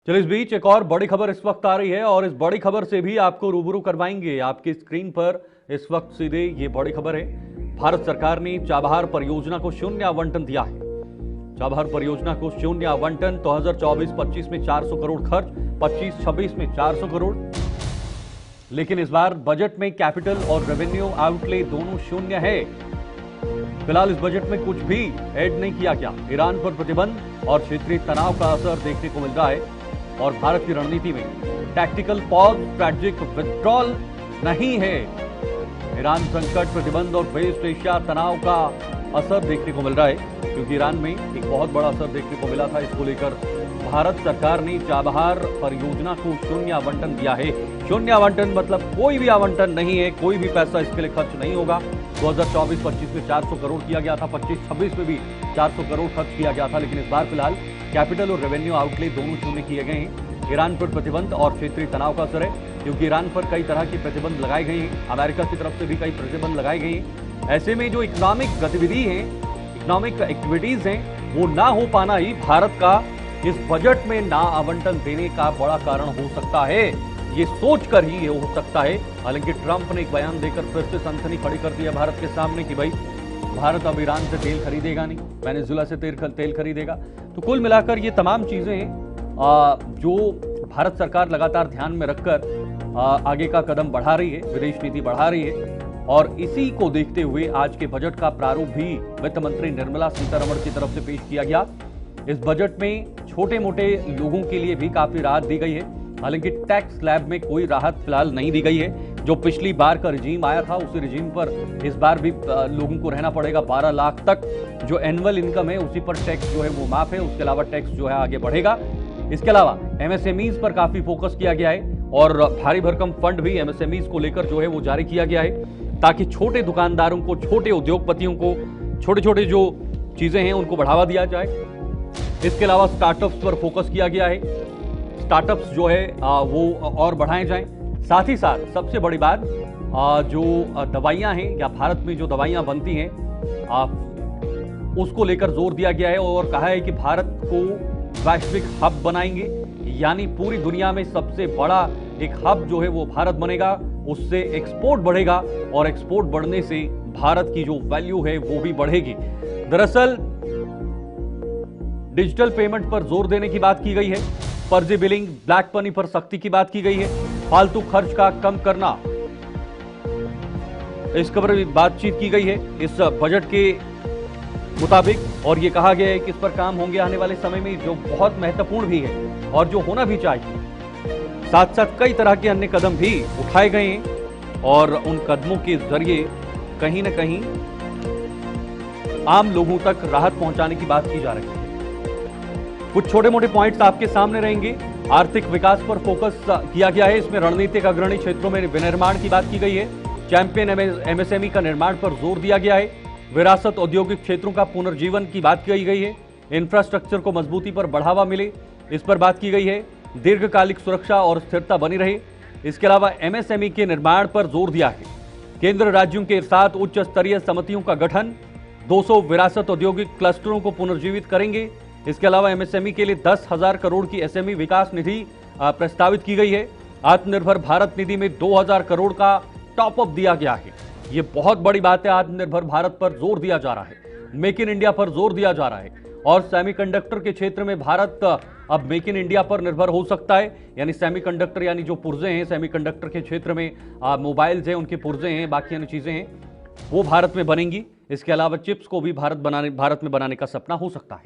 चलिए इस बीच एक और बड़ी खबर इस वक्त आ रही है और इस बड़ी खबर से भी आपको रूबरू करवाएंगे। आपकी स्क्रीन पर इस वक्त सीधे ये बड़ी खबर है। भारत सरकार ने चाबहार परियोजना को शून्य आवंटन दिया है। चाबहार परियोजना को शून्य आवंटन 2024-25 में 400 करोड़ खर्च, 25-26 में 400 करोड़। लेकिन इस बार बजट में कैपिटल और रेवेन्यू आउटले दोनों शून्य है। फिलहाल इस बजट में कुछ भी ऐड नहीं किया गया। ईरान पर प्रतिबंध और क्षेत्रीय तनाव का असर देखने को मिल रहा है और भारत की रणनीति में टैक्टिकल पॉज, स्ट्रैटेजिक विथड्रॉल नहीं है। ईरान संकट, प्रतिबंध और वेस्ट एशिया तनाव का असर देखने को मिल रहा है, क्योंकि ईरान में एक बहुत बड़ा असर देखने को मिला था। इसको लेकर भारत सरकार ने चाबहार परियोजना को शून्य आवंटन दिया है। शून्य आवंटन मतलब कोई भी आवंटन नहीं है, कोई भी पैसा इसके लिए खर्च नहीं होगा। 2024-25 में 400 करोड़ किया गया था, 25-26 में भी 400 करोड़ खर्च किया गया था। लेकिन इस बार फिलहाल कैपिटल और रेवेन्यू आउटले दोनों शून्य किए गए हैं। ईरान पर प्रतिबंध और क्षेत्रीय तनाव का असर है, क्योंकि ईरान पर कई तरह के प्रतिबंध लगाए गए हैं। अमेरिका की तरफ से भी कई प्रतिबंध लगाए गए हैं। ऐसे में जो इकोनॉमिक गतिविधि है, इकोनॉमिक एक्टिविटीज हैं, वो ना हो पाना ही भारत का इस बजट में ना आवंटन देने का बड़ा कारण हो सकता है। ये सोचकर ही ये हो सकता है। हालांकि ट्रंप ने एक बयान देकर फिर से सनसनी खड़ी कर दी है भारत के सामने कि भाई भारत अब ईरान से तेल खरीदेगा नहीं, वेनेजुएला से तेल खरीदेगा। तो कुल मिलाकर ये तमाम चीजें जो भारत सरकार लगातार ध्यान में रखकर आगे का कदम बढ़ा रही है, विदेश नीति बढ़ा रही है। और इसी को देखते हुए आज के बजट का प्रारूप भी वित्त मंत्री निर्मला सीतारमण की तरफ से पेश किया गया। इस बजट में छोटे मोटे लोगों के लिए भी काफी राहत दी गई है। हालांकि टैक्स स्लैब में कोई राहत फिलहाल नहीं दी गई है। जो पिछली बार का रिजीम आया था उसी रिजीम पर इस बार भी लोगों को रहना पड़ेगा। 12 लाख तक जो एनुअल इनकम है उसी पर टैक्स जो है वो माफ है। उसके अलावा टैक्स जो है आगे बढ़ेगा। इसके अलावा एमएसएमईज पर काफी फोकस किया गया है और भारी भरकम फंड भी एमएसएमईज को लेकर जो है वो जारी किया गया है, ताकि छोटे दुकानदारों को, छोटे उद्योगपतियों को, छोटे छोटे जो चीजें हैं उनको बढ़ावा दिया जाए। इसके अलावा स्टार्टअप्स पर फोकस किया गया है। स्टार्टअप्स जो है वो और बढ़ाए जाएं। साथ ही साथ सबसे बड़ी बात, जो दवाइयां हैं या भारत में जो दवाइयां बनती हैं उसको लेकर जोर दिया गया है और कहा है कि भारत को वैश्विक हब बनाएंगे, यानी पूरी दुनिया में सबसे बड़ा एक हब जो है वो भारत बनेगा। उससे एक्सपोर्ट बढ़ेगा और एक्सपोर्ट बढ़ने से भारत की जो वैल्यू है वो भी बढ़ेगी। दरअसल डिजिटल पेमेंट पर जोर देने की बात की गई है। फर्जी बिलिंग, ब्लैक मनी पर सख्ती की बात की गई है। फालतू खर्च का कम करना, इस खबर में बातचीत की गई है इस बजट के मुताबिक। और यह कहा गया है कि इस पर काम होंगे आने वाले समय में, जो बहुत महत्वपूर्ण भी है और जो होना भी चाहिए। साथ साथ कई तरह के अन्य कदम भी उठाए गए हैं और उन कदमों के जरिए कहीं ना कहीं आम लोगों तक राहत पहुंचाने की बात की जा रही है। कुछ छोटे मोटे पॉइंट्स आपके सामने रहेंगे। आर्थिक विकास पर फोकस किया गया है। इसमें रणनीतिक अग्रणी क्षेत्रों में विनिर्माण की बात की गई है। चैंपियन एमएसएमई का निर्माण पर जोर दिया गया है। विरासत औद्योगिक क्षेत्रों का पुनर्जीवन की बात की गई है। इंफ्रास्ट्रक्चर को मजबूती पर बढ़ावा मिले, इस पर बात की गई है। दीर्घकालिक सुरक्षा और स्थिरता बनी रहे। इसके अलावा एमएसएमई के निर्माण पर जोर दिया है। केंद्र राज्यों के साथ उच्च स्तरीय समितियों का गठन, 200 विरासत औद्योगिक क्लस्टरों को पुनर्जीवित करेंगे। इसके अलावा एमएसएमई के लिए 10,000 करोड़ की एसएमई विकास निधि प्रस्तावित की गई है। आत्मनिर्भर भारत निधि में 2,000 करोड़ का टॉपअप दिया गया है। ये बहुत बड़ी बात है। आत्मनिर्भर भारत पर जोर दिया जा रहा है, मेक इन इंडिया पर जोर दिया जा रहा है। और सेमीकंडक्टर के क्षेत्र में भारत अब मेक इन इंडिया पर निर्भर हो सकता है। यानी सेमीकंडक्टर, यानी जो पुर्जे हैं सेमीकंडक्टर के क्षेत्र में, मोबाइल्स हैं उनके पुर्जे हैं, बाकी अन्य चीजें हैं, वो भारत में बनेंगी। इसके अलावा चिप्स को भी भारत में बनाने का सपना हो सकता है।